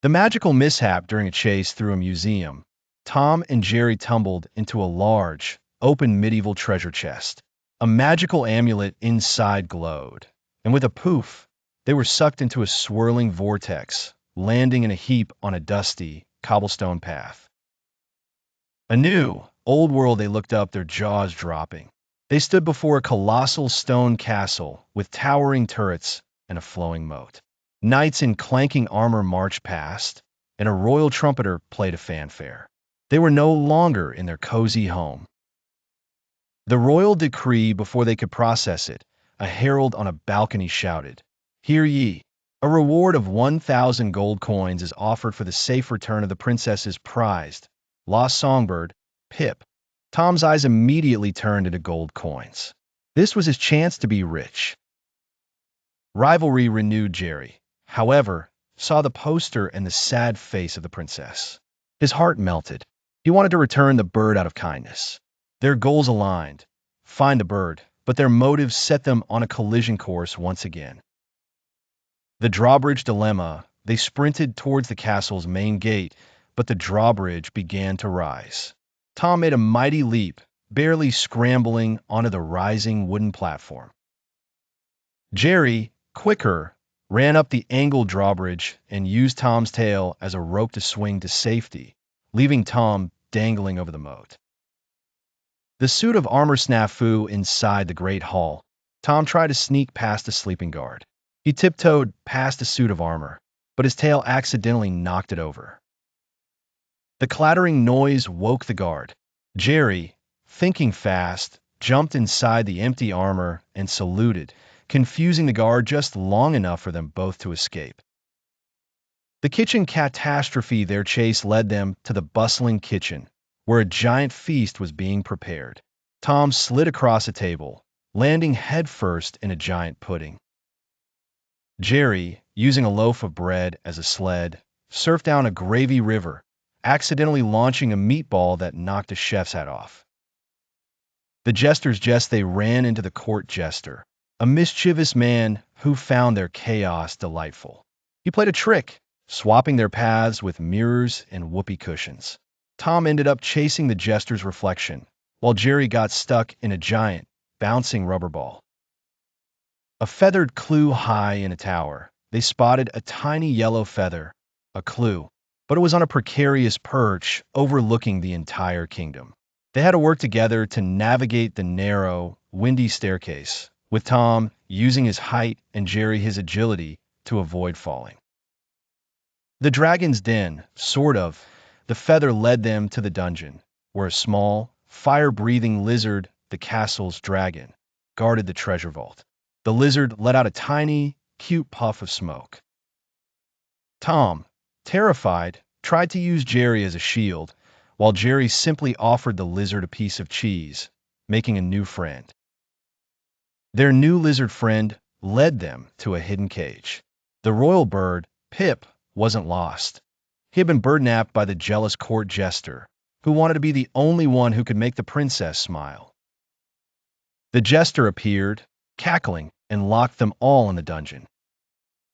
The magical mishap during a chase through a museum. Tom and Jerry tumbled into a large, open medieval treasure chest. A magical amulet inside glowed, and with a poof, they were sucked into a swirling vortex, landing in a heap on a dusty, cobblestone path. A new, old world they looked up, their jaws dropping. They stood before a colossal stone castle with towering turrets and a flowing moat. Knights in clanking armor marched past, and a royal trumpeter played a fanfare. They were no longer in their cozy home. The royal decree, before they could process it, a herald on a balcony shouted, "Hear ye! A reward of 1,000 gold coins is offered for the safe return of the princess's prized, lost songbird, Pip." Tom's eyes immediately turned into gold coins. This was his chance to be rich. Rivalry renewed. Jerry, however, saw the poster and the sad face of the princess. His heart melted. He wanted to return the bird out of kindness. Their goals aligned, find the bird, but their motives set them on a collision course once again. The drawbridge dilemma. They sprinted towards the castle's main gate, but the drawbridge began to rise. Tom made a mighty leap, barely scrambling onto the rising wooden platform. Jerry, quicker, ran up the angled drawbridge and used Tom's tail as a rope to swing to safety, leaving Tom dangling over the moat. The suit of armor snafu inside the great hall. Tom tried to sneak past the sleeping guard. He tiptoed past the suit of armor, but his tail accidentally knocked it over. The clattering noise woke the guard. Jerry, thinking fast, jumped inside the empty armor and saluted, confusing the guard just long enough for them both to escape. The kitchen catastrophe. Their chase led them to the bustling kitchen, where a giant feast was being prepared. Tom slid across a table, landing headfirst in a giant pudding. Jerry, using a loaf of bread as a sled, surfed down a gravy river, accidentally launching a meatball that knocked a chef's hat off. The jesters they ran into the court jester, a mischievous man who found their chaos delightful. He played a trick, swapping their paths with mirrors and whoopee cushions. Tom ended up chasing the jester's reflection, while Jerry got stuck in a giant, bouncing rubber ball. A feathered clue high in a tower. They spotted a tiny yellow feather, a clue, but it was on a precarious perch overlooking the entire kingdom. They had to work together to navigate the narrow, windy staircase, with Tom using his height and Jerry his agility to avoid falling. The dragon's den, sort of. The feather led them to the dungeon, where a small, fire-breathing lizard, the castle's dragon, guarded the treasure vault. The lizard let out a tiny, cute puff of smoke. Tom, terrified, tried to use Jerry as a shield, while Jerry simply offered the lizard a piece of cheese, making a new friend. Their new lizard friend led them to a hidden cage. The royal bird, Pip, wasn't lost. He had been birdnapped by the jealous court jester, who wanted to be the only one who could make the princess smile. The jester appeared, cackling, and locked them all in the dungeon.